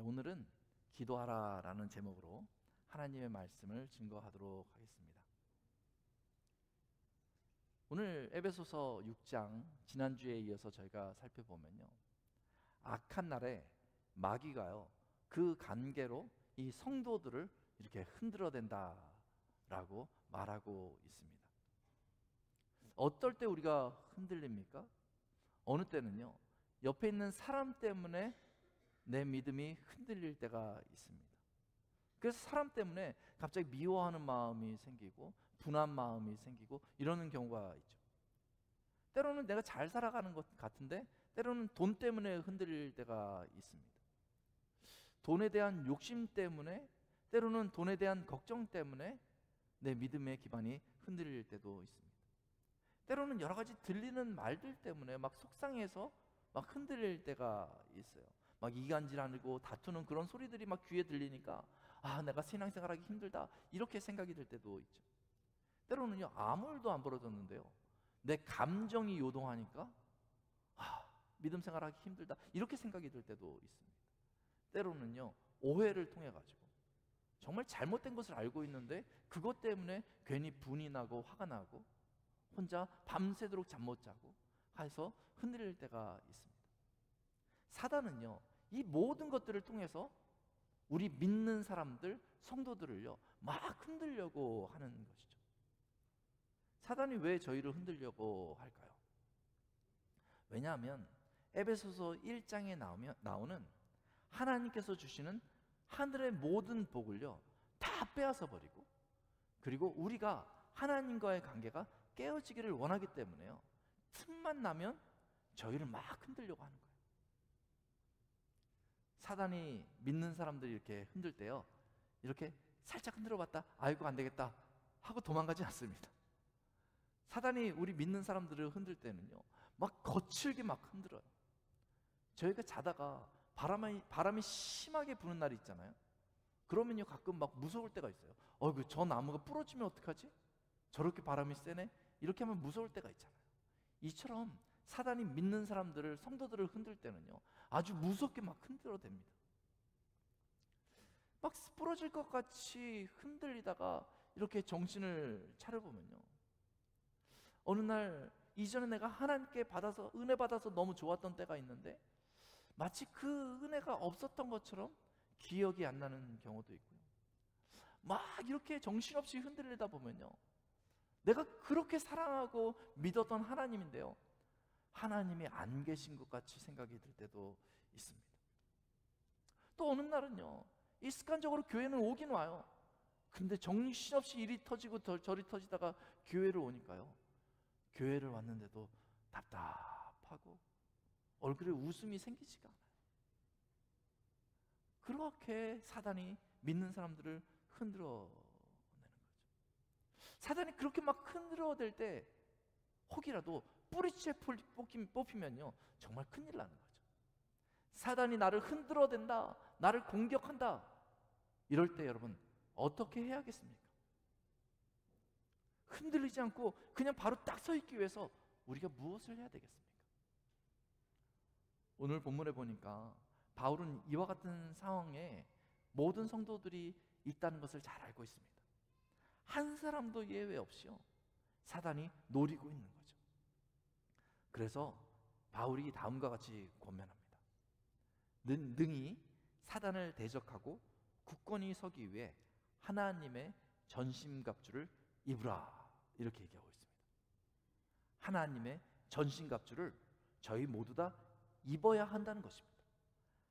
오늘은 기도하라라는 제목으로 하나님의 말씀을 증거하도록 하겠습니다. 오늘 에베소서 6장 지난주에 이어서 저희가 살펴보면요, 악한 날에 마귀가요 그 관계로 이 성도들을 이렇게 흔들어댄다라고 말하고 있습니다. 어떨 때 우리가 흔들립니까? 어느 때는요, 옆에 있는 사람 때문에 내 믿음이 흔들릴 때가 있습니다. 그래서 사람 때문에 갑자기 미워하는 마음이 생기고 분한 마음이 생기고 이러는 경우가 있죠. 때로는 내가 잘 살아가는 것 같은데 때로는 돈 때문에 흔들릴 때가 있습니다. 돈에 대한 욕심 때문에, 때로는 돈에 대한 걱정 때문에 내 믿음의 기반이 흔들릴 때도 있습니다. 때로는 여러 가지 들리는 말들 때문에 막 속상해서 막 흔들릴 때가 있어요. 막 이간질하고 다투는 그런 소리들이 막 귀에 들리니까 내가 신앙생활하기 힘들다 이렇게 생각이 들 때도 있죠. 때로는요, 아무 일도 안 벌어졌는데요, 내 감정이 요동하니까 믿음 생활하기 힘들다 이렇게 생각이 들 때도 있습니다. 때로는요, 오해를 통해 가지고 정말 잘못된 것을 알고 있는데 그것 때문에 괜히 분이 나고 화가 나고 혼자 밤새도록 잠 못 자고 해서 흔들릴 때가 있습니다. 사단은요, 이 모든 것들을 통해서 우리 믿는 사람들, 성도들을요 막 흔들려고 하는 것이죠. 사단이 왜 저희를 흔들려고 할까요? 왜냐하면 에베소서 1장에 나오는 하나님께서 주시는 하늘의 모든 복을요 다 빼앗아 버리고, 그리고 우리가 하나님과의 관계가 깨어지기를 원하기 때문에요, 틈만 나면 저희를 막 흔들려고 하는 거예요. 사단이 믿는 사람들이 이렇게 흔들 때요, 이렇게 살짝 흔들어 봤다, 아이고 안 되겠다 하고 도망가지 않습니다. 사단이 우리 믿는 사람들을 흔들 때는요 막 거칠게 막 흔들어요. 저희가 자다가 바람이 심하게 부는 날이 있잖아요. 그러면요 가끔 막 무서울 때가 있어요. 저 나무가 부러지면 어떡하지? 저렇게 바람이 세네? 이렇게 하면 무서울 때가 있잖아요. 이처럼 사단이 믿는 사람들을, 성도들을 흔들 때는요 아주 무섭게 막 흔들어댑니다. 막 부러질 것 같이 흔들리다가 이렇게 정신을 차려보면요, 어느 날 이전에 내가 하나님께 은혜 받아서 너무 좋았던 때가 있는데 마치 그 은혜가 없었던 것처럼 기억이 안 나는 경우도 있고요. 막 이렇게 정신없이 흔들리다 보면요, 내가 그렇게 사랑하고 믿었던 하나님인데요, 하나님이 안 계신 것 같이 생각이 들 때도 있습니다. 또 어느 날은요, 이 습관적으로 교회는 오긴 와요. 근데 정신없이 이리 터지고 저리 터지다가 교회를 오니까요, 교회를 왔는데도 답답하고 얼굴에 웃음이 생기지가 않아요. 그렇게 사단이 믿는 사람들을 흔들어내는 거죠. 사단이 그렇게 막 흔들어댈 때 혹이라도 뿌리째 뽑히면요 정말 큰일 나는 거죠. 사단이 나를 흔들어댄다, 나를 공격한다, 이럴 때 여러분 어떻게 해야겠습니까? 흔들리지 않고 그냥 바로 딱 서 있기 위해서 우리가 무엇을 해야 되겠습니까? 오늘 본문에 보니까 바울은 이와 같은 상황에 모든 성도들이 있다는 것을 잘 알고 있습니다. 한 사람도 예외 없이요 사단이 노리고 있는 거죠. 그래서 바울이 다음과 같이 권면합니다. 능히 사단을 대적하고 굳건히 서기 위해 하나님의 전신갑주를 입으라, 이렇게 얘기하고 있습니다. 하나님의 전신갑주를 저희 모두 다 입어야 한다는 것입니다.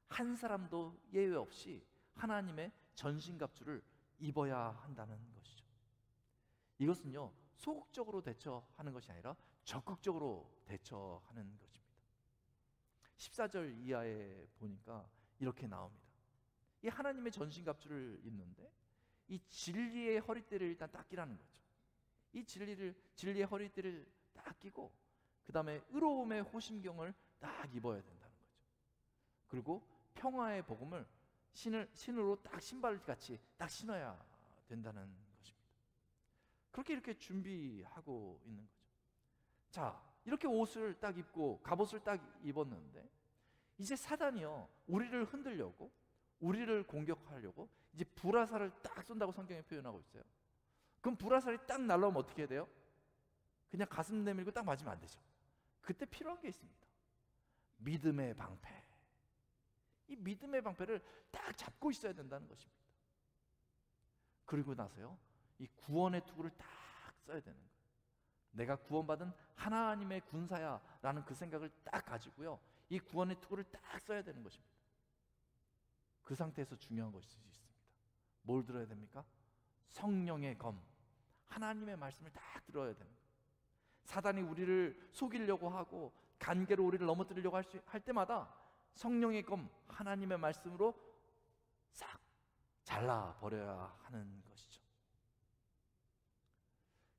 한 사람도 예외 없이 하나님의 전신갑주를 입어야 한다는 것이죠. 이것은요 소극적으로 대처하는 것이 아니라 적극적으로 대처하는 것입니다. 14절 이하에 보니까 이렇게 나옵니다. 이 하나님의 전신갑주를 입는데 이 진리의 허리띠를 일단 딱 끼라는 거죠. 이 진리의 허리띠를 딱 끼고 그 다음에 의로움의 호심경을 딱 입어야 된다는 거죠. 그리고 평화의 복음을 신으로 딱 신발 같이 딱 신어야 된다는 것입니다. 그렇게 이렇게 준비하고 있는 거죠. 자, 이렇게 옷을 딱 입고 갑옷을 딱 입었는데 이제 사단이요 우리를 흔들려고 우리를 공격하려고 이제 불화살을 딱 쏜다고 성경에 표현하고 있어요. 그럼 불화살이 딱 날라오면 어떻게 해야 돼요? 그냥 가슴 내밀고 딱 맞으면 안 되죠. 그때 필요한 게 있습니다. 믿음의 방패. 이 믿음의 방패를 딱 잡고 있어야 된다는 것입니다. 그리고 나서요, 이 구원의 투구를 딱 써야 되는 거예요. 내가 구원받은 하나님의 군사야 라는 그 생각을 딱 가지고요, 이 구원의 투구를 딱 써야 되는 것입니다. 그 상태에서 중요한 것이 있습니다. 뭘 들어야 됩니까? 성령의 검, 하나님의 말씀을 딱 들어야 됩니다. 사단이 우리를 속이려고 하고 간계로 우리를 넘어뜨리려고 할 때마다 성령의 검, 하나님의 말씀으로 싹 잘라버려야 하는 것이죠.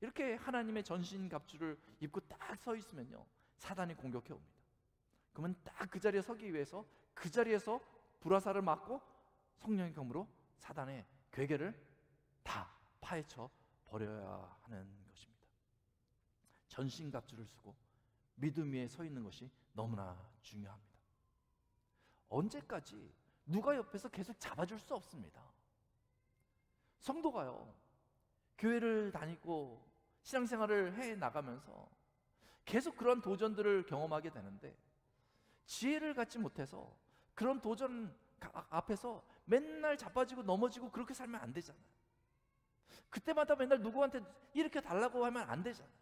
이렇게 하나님의 전신갑주를 입고 딱 서 있으면요, 사단이 공격해 옵니다. 그러면 딱 그 자리에 서기 위해서 그 자리에서 불화살을 맞고 성령의 검으로 사단의 괴계를 다 파헤쳐 버려야 하는 것입니다. 전신갑주를 쓰고 믿음 위에 서 있는 것이 너무나 중요합니다. 언제까지 누가 옆에서 계속 잡아줄 수 없습니다. 성도가요, 교회를 다니고 신앙생활을 해 나가면서 계속 그런 도전들을 경험하게 되는데, 지혜를 갖지 못해서 그런 도전 앞에서 맨날 자빠지고 넘어지고 그렇게 살면 안 되잖아요. 그때마다 맨날 누구한테 이렇게 달라고 하면 안 되잖아요.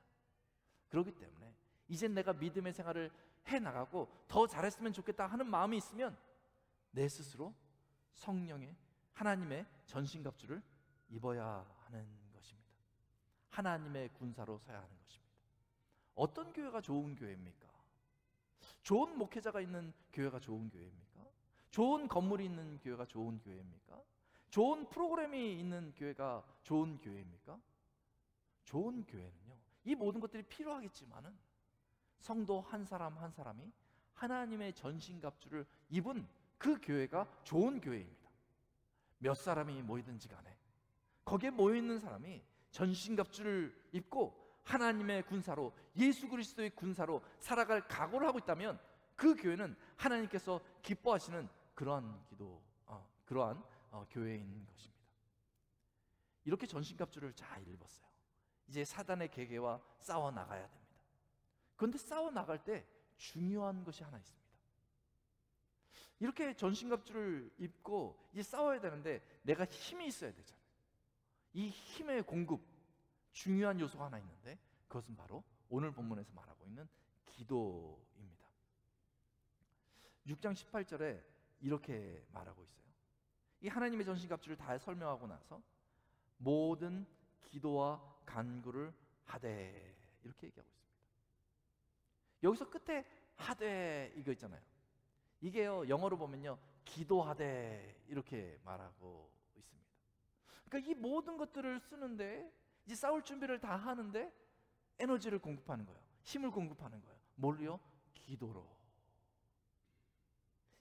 그렇기 때문에 이젠 내가 믿음의 생활을 해 나가고 더 잘했으면 좋겠다 하는 마음이 있으면 내 스스로 성령의 하나님의 전신갑주를 입어야 하는 것입니다. 하나님의 군사로 서야 하는 것입니다. 어떤 교회가 좋은 교회입니까? 좋은 목회자가 있는 교회가 좋은 교회입니까? 좋은 건물이 있는 교회가 좋은 교회입니까? 좋은 프로그램이 있는 교회가 좋은 교회입니까? 좋은 교회는요, 이 모든 것들이 필요하겠지만은 성도 한 사람 한 사람이 하나님의 전신갑주를 입은 그 교회가 좋은 교회입니다. 몇 사람이 모이든지 간에 거기에 모여있는 사람이 전신갑주를 입고 하나님의 군사로, 예수 그리스도의 군사로 살아갈 각오를 하고 있다면 그 교회는 하나님께서 기뻐하시는 그러한 교회인 것입니다. 이렇게 전신갑주를 잘 입었어요. 이제 사단의 계계와 싸워 나가야 됩니다. 그런데 싸워 나갈 때 중요한 것이 하나 있습니다. 이렇게 전신갑주를 입고 이제 싸워야 되는데 내가 힘이 있어야 되잖아요. 이 힘의 공급, 중요한 요소가 하나 있는데 그것은 바로 오늘 본문에서 말하고 있는 기도입니다. 6장 18절에 이렇게 말하고 있어요. 이 하나님의 전신갑주를 다 설명하고 나서 모든 기도와 간구를 하되 이렇게 얘기하고 있습니다. 여기서 끝에 하되 이거 있잖아요. 이게요, 영어로 보면요, 기도하되 이렇게 말하고 있습니다. 그러니까 이 모든 것들을 쓰는데, 이제 싸울 준비를 다 하는데 에너지를 공급하는 거예요. 힘을 공급하는 거예요. 뭘로요? 기도로.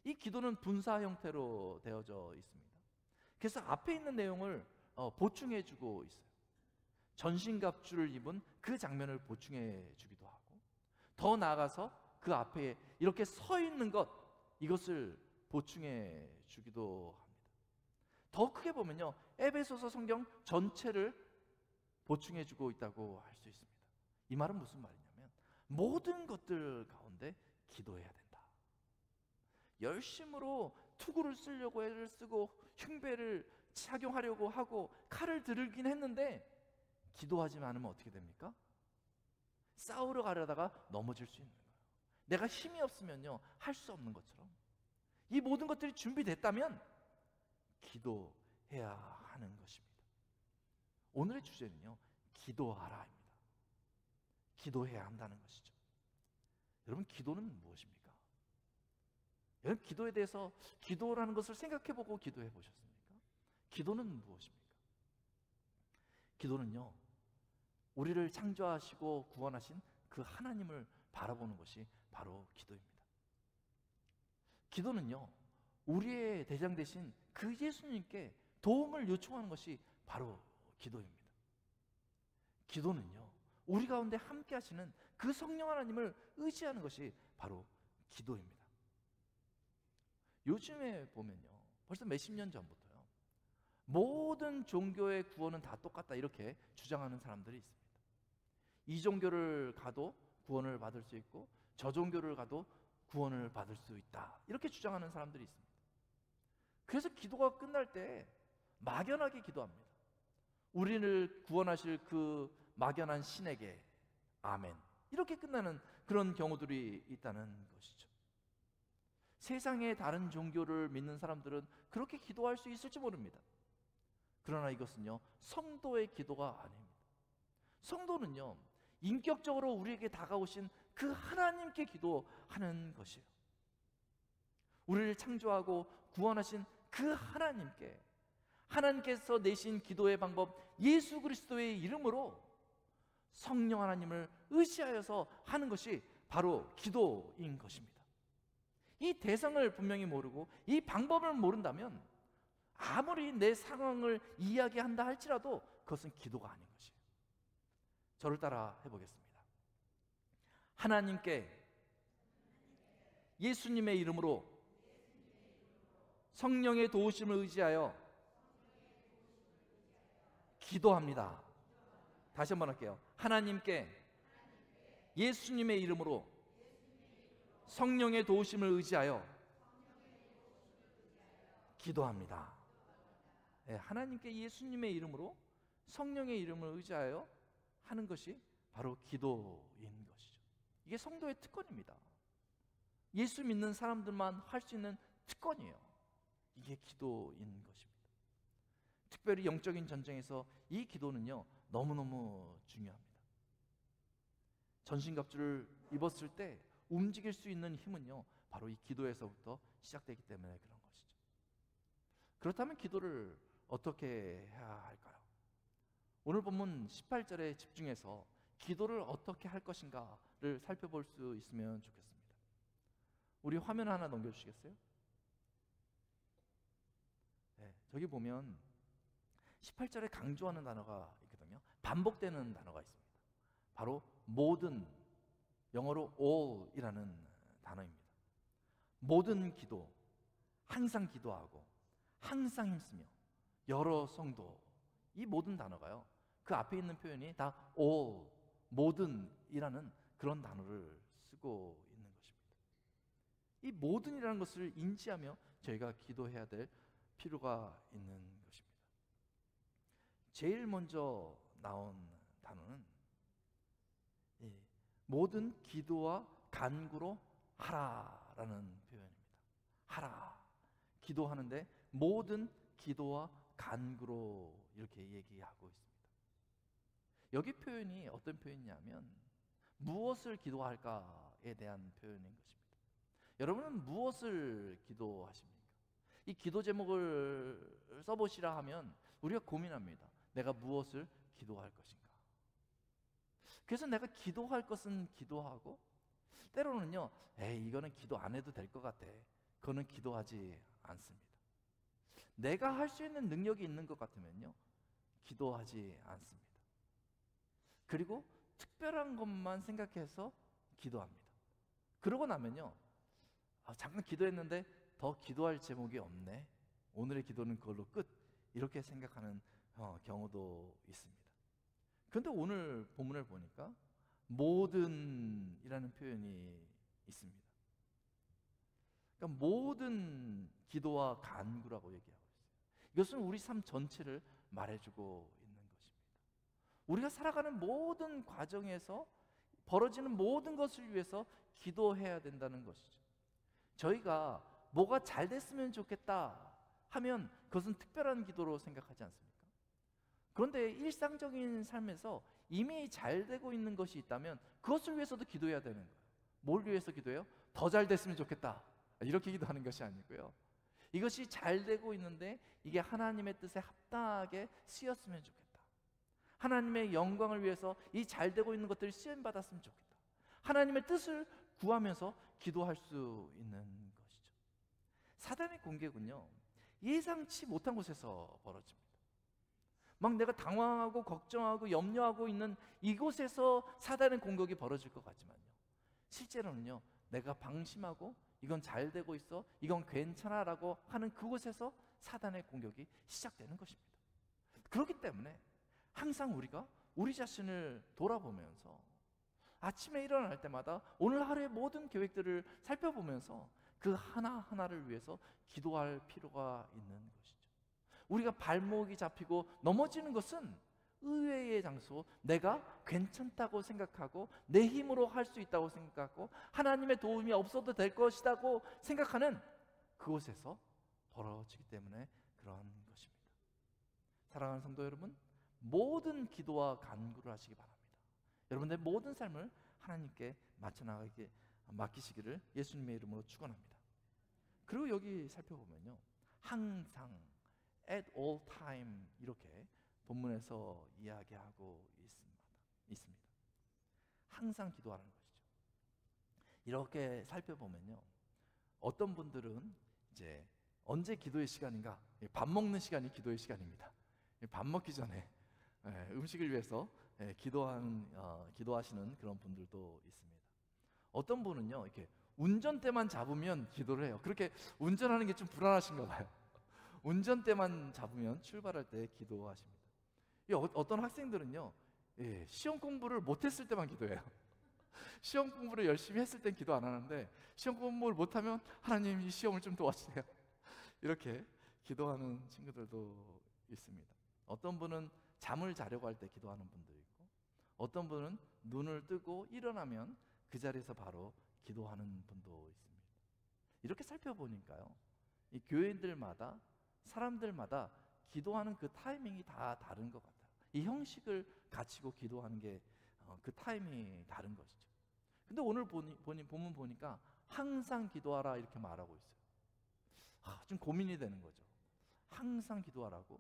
이 기도는 분사 형태로 되어져 있습니다. 그래서 앞에 있는 내용을 보충해 주고 있어요. 전신갑주를 입은 그 장면을 보충해 주기도 하고, 더 나아가서 그 앞에 이렇게 서 있는 것, 이것을 보충해 주기도 합니다. 더 크게 보면요, 에베소서 성경 전체를 보충해 주고 있다고 할 수 있습니다. 이 말은 무슨 말이냐면 모든 것들 가운데 기도해야 된다. 열심으로 투구를 쓰려고 애를 쓰고 흉배를 착용하려고 하고 칼을 들긴 했는데 기도하지 않으면 어떻게 됩니까? 싸우러 가려다가 넘어질 수 있는 거예요. 내가 힘이 없으면요, 할 수 없는 것처럼 이 모든 것들이 준비됐다면 기도해야 하는 것입니다. 오늘의 주제는요, 기도하라입니다. 기도해야 한다는 것이죠. 여러분, 기도는 무엇입니까? 여러분, 기도에 대해서 기도라는 것을 생각해보고 기도해 보셨습니까? 기도는 무엇입니까? 기도는요, 우리를 창조하시고 구원하신 그 하나님을 바라보는 것이 바로 기도입니다. 기도는요, 우리의 대장 되신 그 예수님께 도움을 요청하는 것이 바로 기도입니다. 기도는요, 우리 가운데 함께 하시는 그 성령 하나님을 의지하는 것이 바로 기도입니다. 요즘에 보면요, 벌써 몇십 년 전부터요. 모든 종교의 구원은 다 똑같다 이렇게 주장하는 사람들이 있습니다. 이 종교를 가도 구원을 받을 수 있고 저 종교를 가도 구원을 받을 수 있다 이렇게 주장하는 사람들이 있습니다. 그래서 기도가 끝날 때 막연하게 기도합니다. 우리를 구원하실 그 막연한 신에게 아멘 이렇게 끝나는 그런 경우들이 있다는 것이죠. 세상의 다른 종교를 믿는 사람들은 그렇게 기도할 수 있을지 모릅니다. 그러나 이것은요 성도의 기도가 아닙니다. 성도는요 인격적으로 우리에게 다가오신 그 하나님께 기도하는 것이에요. 우리를 창조하고 구원하신 그 하나님께, 하나님께서 내신 기도의 방법 예수 그리스도의 이름으로 성령 하나님을 의지하여서 하는 것이 바로 기도인 것입니다. 이 대상을 분명히 모르고 이 방법을 모른다면 아무리 내 상황을 이야기한다 할지라도 그것은 기도가 아닌 것이에요. 저를 따라 해보겠습니다. 하나님께 예수님의 이름으로 성령의 도우심을 의지하여 기도합니다. 다시 한번 할게요. 하나님께 예수님의 이름으로 성령의 도우심을 의지하여 기도합니다. 네, 하나님께 예수님의 이름으로 성령의 이름을 의지하여 하는 것이 바로 기도인 것이죠. 이게 성도의 특권입니다. 예수 믿는 사람들만 할 수 있는 특권이에요. 이게 기도인 것입니다. 특별히 영적인 전쟁에서 이 기도는요 너무너무 중요합니다. 전신갑주를 입었을 때 움직일 수 있는 힘은요 바로 이 기도에서부터 시작되기 때문에 그런 것이죠. 그렇다면 기도를 어떻게 해야 할까요? 오늘 본문 18절에 집중해서 기도를 어떻게 할 것인가를 살펴볼 수 있으면 좋겠습니다. 우리 화면 하나 넘겨주시겠어요? 네, 저기 보면 18절에 강조하는 단어가 있거든요. 반복되는 단어가 있습니다. 바로 모든, 영어로 all이라는 단어입니다. 모든 기도, 항상 기도하고 항상 힘쓰며 여러 성도, 이 모든 단어가요 그 앞에 있는 표현이 다 all, 모든이라는 그런 단어를 쓰고 있는 것입니다. 이 모든이라는 것을 인지하며 저희가 기도해야 될 필요가 있는 것입니다. 제일 먼저 나온 단어는 모든 기도와 간구로 하라라는 표현입니다. 하라, 기도하는데 모든 기도와 간구로 이렇게 얘기하고 있습니다. 여기 표현이 어떤 표현이냐면 무엇을 기도할까에 대한 표현인 것입니다. 여러분은 무엇을 기도하십니까? 이 기도 제목을 써보시라 하면 우리가 고민합니다. 내가 무엇을 기도할 것인가? 그래서 내가 기도할 것은 기도하고 때로는요 이거는 기도 안 해도 될 것 같아, 그거는 기도하지 않습니다. 내가 할 수 있는 능력이 있는 것 같으면요 기도하지 않습니다. 그리고 특별한 것만 생각해서 기도합니다. 그러고 나면요 잠깐 기도했는데 더 기도할 제목이 없네, 오늘의 기도는 그걸로 끝, 이렇게 생각하는 경우도 있습니다. 그런데 오늘 본문을 보니까 모든이라는 표현이 있습니다. 그러니까 모든 기도와 간구라고 얘기하고 있어요. 이것은 우리 삶 전체를 말해주고 있는 것입니다. 우리가 살아가는 모든 과정에서 벌어지는 모든 것을 위해서 기도해야 된다는 것이죠. 저희가 뭐가 잘 됐으면 좋겠다 하면 그것은 특별한 기도로 생각하지 않습니까? 그런데 일상적인 삶에서 이미 잘 되고 있는 것이 있다면 그것을 위해서도 기도해야 되는 거예요. 뭘 위해서 기도해요? 더 잘 됐으면 좋겠다, 이렇게 기도하는 것이 아니고요, 이것이 잘 되고 있는데 이게 하나님의 뜻에 합당하게 쓰였으면 좋겠다, 하나님의 영광을 위해서 이 잘 되고 있는 것들이 쓰임받았으면 좋겠다, 하나님의 뜻을 구하면서 기도할 수 있는 것이죠. 사단의 공격은요 예상치 못한 곳에서 벌어집니다. 막 내가 당황하고 걱정하고 염려하고 있는 이곳에서 사단의 공격이 벌어질 것 같지만요 실제로는요 내가 방심하고 이건 잘 되고 있어, 이건 괜찮아 라고 하는 그곳에서 사단의 공격이 시작되는 것입니다. 그렇기 때문에 항상 우리가 우리 자신을 돌아보면서 아침에 일어날 때마다 오늘 하루의 모든 계획들을 살펴보면서 그 하나하나를 위해서 기도할 필요가 있는 것이죠. 우리가 발목이 잡히고 넘어지는 것은 의외의 장소, 내가 괜찮다고 생각하고 내 힘으로 할 수 있다고 생각하고 하나님의 도움이 없어도 될 것이라고 생각하는 그곳에서 벌어지기 때문에 그러한 것입니다. 사랑하는 성도 여러분, 모든 기도와 간구를 하시기 바랍니다. 여러분들의 모든 삶을 하나님께 맞춰나가게 맡기시기를 예수님의 이름으로 축원합니다. 그리고 여기 살펴보면요, 항상 at all time 이렇게 본문에서 이야기하고 있습니다. 항상 기도하라는 것이죠. 이렇게 살펴보면요, 어떤 분들은 이제 언제 기도의 시간인가? 밥 먹는 시간이 기도의 시간입니다. 밥 먹기 전에 음식을 위해서 기도하시는 그런 분들도 있습니다. 어떤 분은요, 이렇게 운전대만 잡으면 기도를 해요. 그렇게 운전하는 게 좀 불안하신가 봐요. 운전대만 잡으면 출발할 때 기도하십니다. 어떤 학생들은요, 시험 공부를 못했을 때만 기도해요. 시험 공부를 열심히 했을 땐 기도 안 하는데 시험 공부를 못하면 하나님 이 시험을 좀 도와주세요. 이렇게 기도하는 친구들도 있습니다. 어떤 분은 잠을 자려고 할 때 기도하는 분도 있고, 어떤 분은 눈을 뜨고 일어나면 그 자리에서 바로 기도하는 분도 있습니다. 이렇게 살펴보니까요, 이 교인들마다 사람들마다 기도하는 그 타이밍이 다 다른 것 같아요. 이 형식을 갖추고 기도하는 게 그 타이밍이 다른 것이죠. 근데 오늘 본문 보니까 항상 기도하라 이렇게 말하고 있어요. 좀 고민이 되는 거죠. 항상 기도하라고?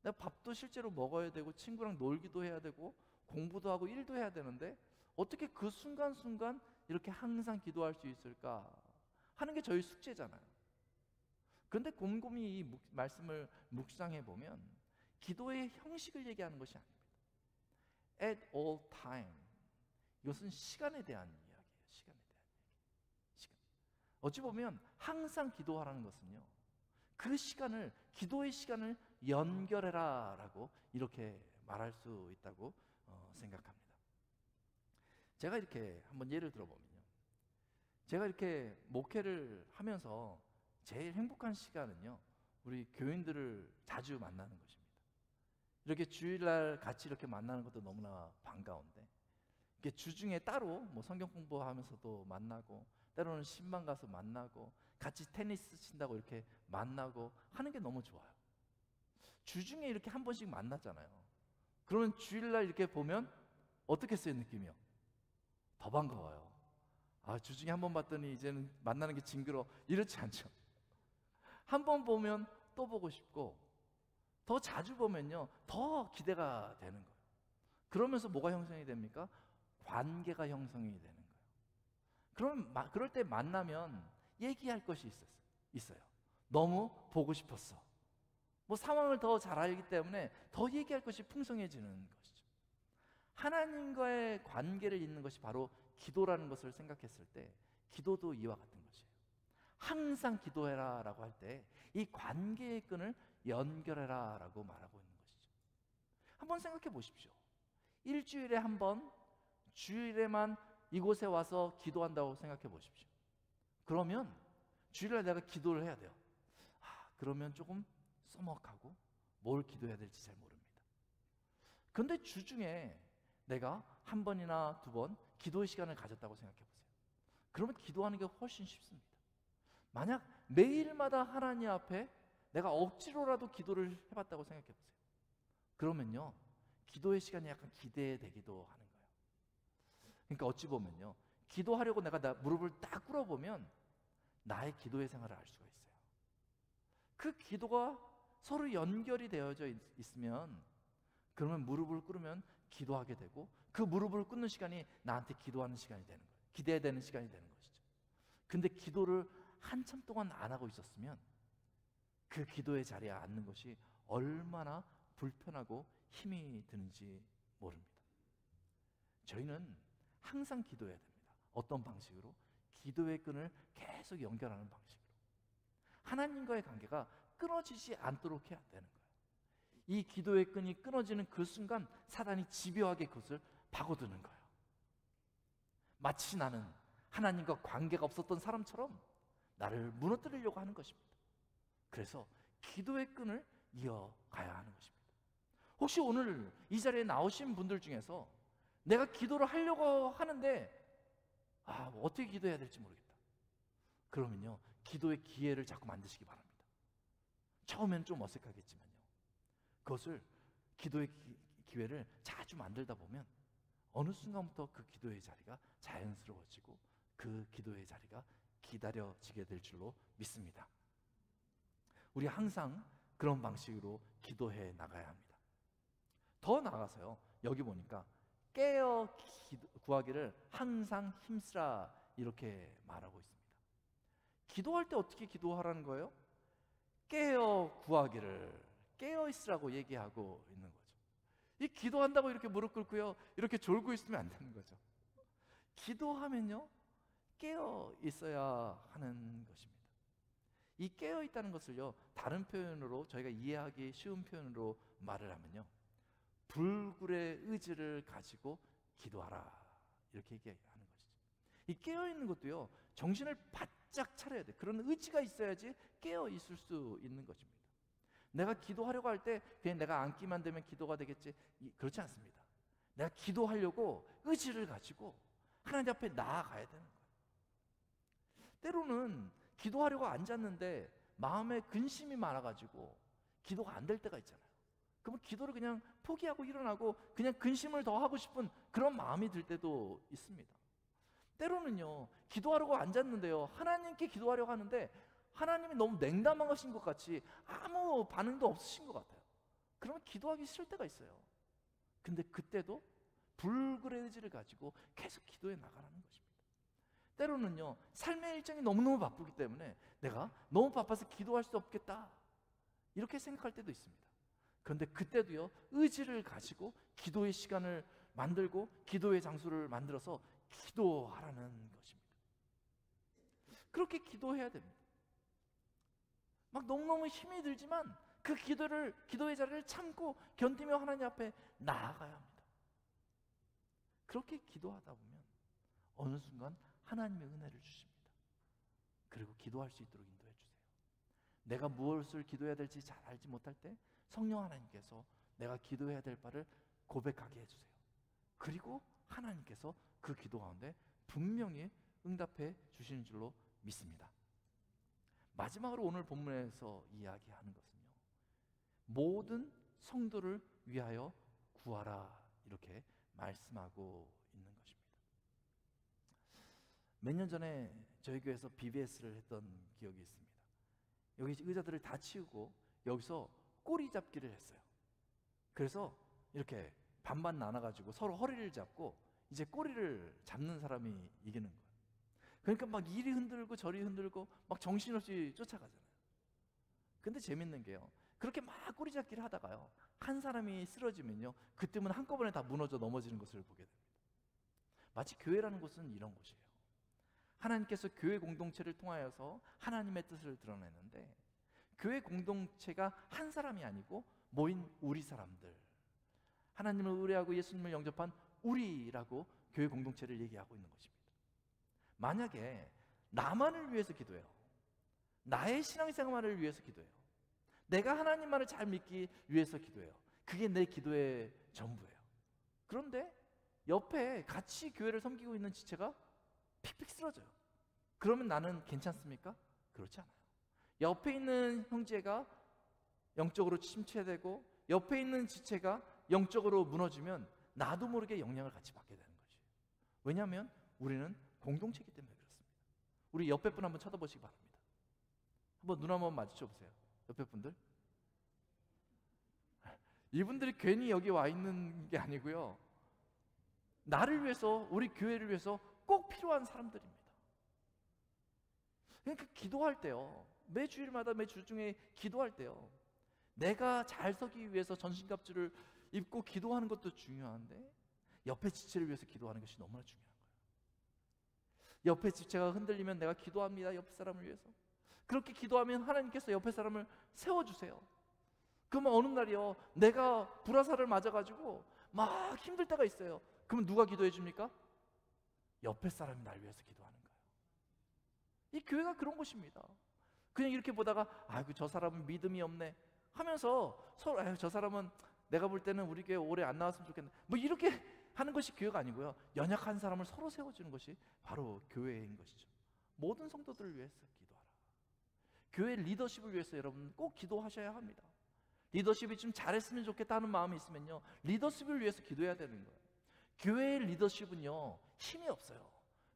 내가 밥도 실제로 먹어야 되고 친구랑 놀기도 해야 되고 공부도 하고 일도 해야 되는데 어떻게 그 순간순간 이렇게 항상 기도할 수 있을까 하는 게 저희 숙제잖아요. 그런데 곰곰이 이 말씀을 묵상해 보면 기도의 형식을 얘기하는 것이 아닙니다. At all time, 이것은 시간에 대한 이야기예요. 시간에 대한 이야기. 시간. 어찌 보면 항상 기도하라는 것은요, 그 시간을, 기도의 시간을 연결해라 라고 이렇게 말할 수 있다고 생각합니다. 제가 이렇게 한번 예를 들어보면요, 제가 이렇게 목회를 하면서 제일 행복한 시간은요, 우리 교인들을 자주 만나는 것입니다. 이렇게 주일날 같이 이렇게 만나는 것도 너무나 반가운데, 이렇게 주중에 따로 뭐 성경 공부하면서도 만나고, 때로는 신방 가서 만나고, 같이 테니스 친다고 이렇게 만나고 하는 게 너무 좋아요. 주중에 이렇게 한 번씩 만났잖아요. 그러면 주일날 이렇게 보면 어떻겠어요, 느낌이요? 더 반가워요. 주중에 한 번 봤더니 이제는 만나는 게 징그러워, 이렇지 않죠. 한 번 보면 또 보고 싶고, 더 자주 보면요, 더 기대가 되는 거예요. 그러면서 뭐가 형성이 됩니까? 관계가 형성이 되는 거예요. 그럴 때 만나면 얘기할 것이 있어요. 너무 보고 싶었어. 뭐 상황을 더 잘 알기 때문에 더 얘기할 것이 풍성해지는 것이죠. 하나님과의 관계를 잇는 것이 바로 기도라는 것을 생각했을 때, 기도도 이와 같은 것이에요. 항상 기도해라 라고 할 때 이 관계의 끈을 연결해라 라고 말하고 있는 것이죠. 한번 생각해 보십시오. 일주일에 한 번, 주일에만 이곳에 와서 기도한다고 생각해 보십시오. 그러면 주일날 내가 기도를 해야 돼요. 그러면 조금 써먹하고 뭘 기도해야 될지 잘 모릅니다. 그런데 주중에 내가 한 번이나 두 번 기도의 시간을 가졌다고 생각해 보세요. 그러면 기도하는 게 훨씬 쉽습니다. 만약 매일마다 하나님 앞에 내가 억지로라도 기도를 해봤다고 생각해 보세요. 그러면요, 기도의 시간이 약간 기대되기도 하는 거예요. 그러니까 어찌 보면요, 기도하려고 내가 무릎을 딱 꿇어보면 나의 기도의 생활을 알 수가 있어요. 그 기도가 서로 연결이 되어져 있으면, 그러면 무릎을 꿇으면 기도하게 되고, 그 무릎을 꿇는 시간이 나한테 기도하는 시간이 되는 거예요. 기대되는 시간이 되는 것이죠. 근데 기도를 한참 동안 안 하고 있었으면 그 기도의 자리에 앉는 것이 얼마나 불편하고 힘이 드는지 모릅니다. 저희는 항상 기도해야 됩니다. 어떤 방식으로? 기도의 끈을 계속 연결하는 방식으로 하나님과의 관계가 끊어지지 않도록 해야 되는 거예요. 이 기도의 끈이 끊어지는 그 순간 사단이 집요하게 그것을 파고드는 거예요. 마치 나는 하나님과 관계가 없었던 사람처럼 나를 무너뜨리려고 하는 것입니다. 그래서 기도의 끈을 이어가야 하는 것입니다. 혹시 오늘 이 자리에 나오신 분들 중에서 내가 기도를 하려고 하는데 어떻게 기도해야 될지 모르겠다. 그러면요, 기도의 기회를 자꾸 만드시기 바랍니다. 처음엔 좀 어색하겠지만요, 그것을 기도의 기회를 자주 만들다 보면 어느 순간부터 그 기도의 자리가 자연스러워지고 그 기도의 자리가 기다려지게 될 줄로 믿습니다. 우리 항상 그런 방식으로 기도해 나가야 합니다. 더 나아가서요, 여기 보니까 깨어 구하기를 항상 힘쓰라 이렇게 말하고 있습니다. 기도할 때 어떻게 기도하라는 거예요? 깨어 구하기를, 깨어 있으라고 얘기하고 있는 거죠. 이 기도한다고 이렇게 무릎 꿇고요, 이렇게 졸고 있으면 안 되는 거죠. 기도하면요, 깨어 있어야 하는 것입니다. 이 깨어 있다는 것을요, 다른 표현으로 저희가 이해하기 쉬운 표현으로 말을 하면요, 불굴의 의지를 가지고 기도하라 이렇게 얘기하는 것이죠. 이 깨어 있는 것도요, 정신을 바짝 차려야 돼. 그런 의지가 있어야지 깨어 있을 수 있는 것입니다. 내가 기도하려고 할 때 그냥 내가 앉기만 되면 기도가 되겠지, 그렇지 않습니다. 내가 기도하려고 의지를 가지고 하나님 앞에 나아가야 되는 거예요. 때로는 기도하려고 앉았는데 마음에 근심이 많아가지고 기도가 안 될 때가 있잖아요. 그러면 기도를 그냥 포기하고 일어나고 그냥 근심을 더 하고 싶은 그런 마음이 들 때도 있습니다. 때로는요, 기도하려고 앉았는데요, 하나님께 기도하려고 하는데 하나님이 너무 냉담하신 것 같이 아무 반응도 없으신 것 같아요. 그러면 기도하기 싫을 때가 있어요. 근데 그때도 불굴의 의지를 가지고 계속 기도해 나가라는 것입니다. 때로는요, 삶의 일정이 너무너무 바쁘기 때문에 내가 너무 바빠서 기도할 수 없겠다 이렇게 생각할 때도 있습니다. 그런데 그때도요, 의지를 가지고 기도의 시간을 만들고 기도의 장소를 만들어서 기도하라는 것입니다. 그렇게 기도해야 됩니다. 막 너무너무 힘이 들지만 그 기도의 자리를 참고 견디며 하나님 앞에 나아가야 합니다. 그렇게 기도하다 보면 어느 순간 하나님의 은혜를 주십니다. 그리고 기도할 수 있도록 인도해 주세요. 내가 무엇을 기도해야 될지 잘 알지 못할 때 성령 하나님께서 내가 기도해야 될 바를 고백하게 해주세요. 그리고 하나님께서 그 기도 가운데 분명히 응답해 주시는 줄로 믿습니다. 마지막으로 오늘 본문에서 이야기하는 것은요, 모든 성도를 위하여 구하라 이렇게 말씀하고 있는 것입니다. 몇 년 전에 저희 교회에서 BBS를 했던 기억이 있습니다. 여기 의자들을 다 치우고 여기서 꼬리 잡기를 했어요. 그래서 이렇게 반반 나눠가지고 서로 허리를 잡고 이제 꼬리를 잡는 사람이 이기는 거예요. 그러니까 막 이리 흔들고 저리 흔들고 막 정신없이 쫓아가잖아요. 근데 재밌는 게요, 그렇게 막 꼬리 잡기를 하다가요, 한 사람이 쓰러지면요, 그 뜸은 한꺼번에 다 무너져 넘어지는 것을 보게 됩니다. 마치 교회라는 곳은 이런 곳이에요. 하나님께서 교회 공동체를 통하여서 하나님의 뜻을 드러내는데 교회 공동체가 한 사람이 아니고 모인 우리 사람들, 하나님을 의뢰하고 예수님을 영접한 우리라고 교회 공동체를 얘기하고 있는 것입니다. 만약에 나만을 위해서 기도해요, 나의 신앙생활을 위해서 기도해요, 내가 하나님만을 잘 믿기 위해서 기도해요, 그게 내 기도의 전부예요. 그런데 옆에 같이 교회를 섬기고 있는 지체가 픽픽 쓰러져요. 그러면 나는 괜찮습니까? 그렇지 않아요. 옆에 있는 형제가 영적으로 침체되고 옆에 있는 지체가 영적으로 무너지면 나도 모르게 영향을 같이 받게 되는 거죠. 왜냐하면 우리는 공동체이기 때문에 그렇습니다. 우리 옆에 분 한번 쳐다보시기 바랍니다. 한번 눈 한번 마주쳐 보세요. 옆에 분들, 이분들이 괜히 여기 와 있는 게 아니고요, 나를 위해서, 우리 교회를 위해서 꼭 필요한 사람들입니다. 그러니까 기도할 때요, 매 주일마다 매 주 중에 기도할 때요, 내가 잘 서기 위해서 전신갑주를 입고 기도하는 것도 중요한데 옆에 지체를 위해서 기도하는 것이 너무나 중요한 거예요. 옆에 지체가 흔들리면 내가 기도합니다. 옆에 사람을 위해서. 그렇게 기도하면 하나님께서 옆에 사람을 세워주세요. 그러면 어느 날이요, 내가 불화살을 맞아가지고 막 힘들 때가 있어요. 그러면 누가 기도해 줍니까? 옆에 사람이 날 위해서 기도하는 거예요. 이 교회가 그런 곳입니다. 그냥 이렇게 보다가 아이고 저 사람은 믿음이 없네 하면서 서로 아유 저 사람은 내가 볼 때는 우리 교회 오래 안 나왔으면 좋겠네 뭐 이렇게 하는 것이 교회가 아니고요, 연약한 사람을 서로 세워주는 것이 바로 교회인 것이죠. 모든 성도들을 위해서 기도하라. 교회 리더십을 위해서 여러분 꼭 기도하셔야 합니다. 리더십이 좀 잘했으면 좋겠다 하는 마음이 있으면요, 리더십을 위해서 기도해야 되는 거예요. 교회의 리더십은요 힘이 없어요.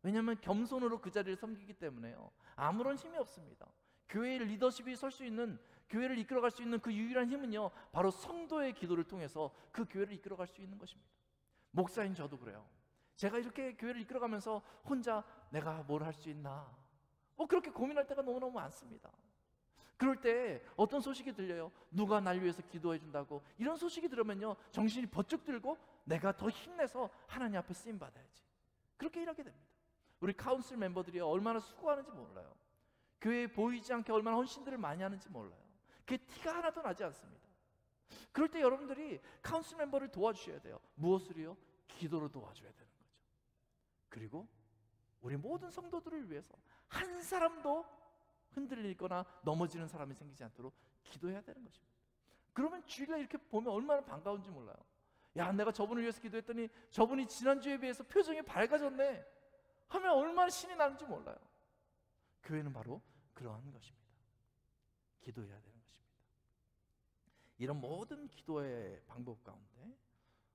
왜냐하면 겸손으로 그 자리를 섬기기 때문에요, 아무런 힘이 없습니다. 교회의 리더십이 설 수 있는, 교회를 이끌어갈 수 있는 그 유일한 힘은요 바로 성도의 기도를 통해서 그 교회를 이끌어갈 수 있는 것입니다. 목사인 저도 그래요. 제가 이렇게 교회를 이끌어가면서 혼자 내가 뭘 할 수 있나 그렇게 고민할 때가 너무너무 많습니다. 그럴 때 어떤 소식이 들려요? 누가 날 위해서 기도해 준다고. 이런 소식이 들으면요 정신이 번쩍 들고 내가 더 힘내서 하나님 앞에 쓰임 받아야지, 그렇게 일하게 됩니다. 우리 카운슬 멤버들이 얼마나 수고하는지 몰라요. 교회에 보이지 않게 얼마나 헌신들을 많이 하는지 몰라요. 그게 티가 하나도 나지 않습니다. 그럴 때 여러분들이 카운슬 멤버를 도와주셔야 돼요. 무엇으로요? 기도로 도와줘야 되는 거죠. 그리고 우리 모든 성도들을 위해서 한 사람도 흔들리거나 넘어지는 사람이 생기지 않도록 기도해야 되는 것입니다. 그러면 주일날 이렇게 보면 얼마나 반가운지 몰라요. 야, 내가 저분을 위해서 기도했더니 저분이 지난주에 비해서 표정이 밝아졌네 하면 얼마나 신이 나는지 몰라요. 교회는 바로 그러한 것입니다. 기도해야 되는 것입니다. 이런 모든 기도의 방법 가운데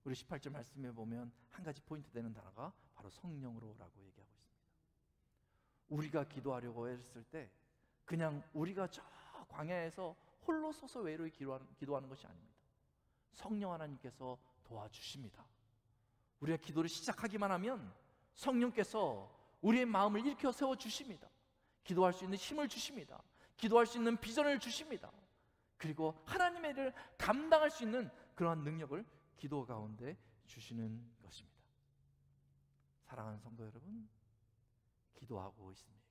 우리 18절 말씀에 보면 한 가지 포인트 되는 단어가 바로 성령으로라고 얘기하고 있습니다. 우리가 기도하려고 했을 때 그냥 우리가 저 광야에서 홀로 서서 외로이 기도하는 것이 아닙니다. 성령 하나님께서 도와주십니다. 우리가 기도를 시작하기만 하면 성령께서 우리의 마음을 일으켜 세워주십니다. 기도할 수 있는 힘을 주십니다. 기도할 수 있는 비전을 주십니다. 그리고 하나님의 일을 감당할 수 있는 그러한 능력을 기도 가운데 주시는 것입니다. 사랑하는 성도 여러분, 기도하고 있습니까?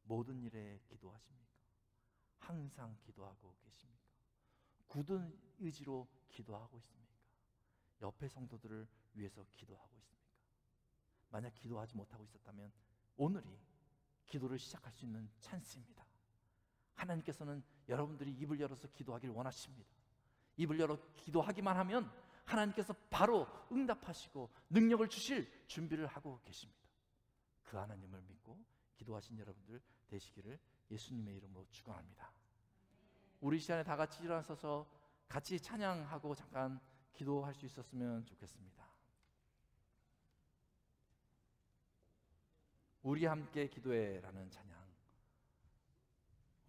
모든 일에 기도하십니까? 항상 기도하고 계십니까? 굳은 의지로 기도하고 있습니까? 옆에 성도들을 위해서 기도하고 있습니까? 만약 기도하지 못하고 있었다면 오늘이 기도를 시작할 수 있는 찬스입니다. 하나님께서는 여러분들이 입을 열어서 기도하길 원하십니다. 입을 열어 기도하기만 하면 하나님께서 바로 응답하시고 능력을 주실 준비를 하고 계십니다. 그 하나님을 믿고 기도하신 여러분들 되시기를 예수님의 이름으로 축원합니다. 우리 시간에 다 같이 일어서서 같이 찬양하고 잠깐 기도할 수 있었으면 좋겠습니다. 우리 함께 기도해라는 찬양.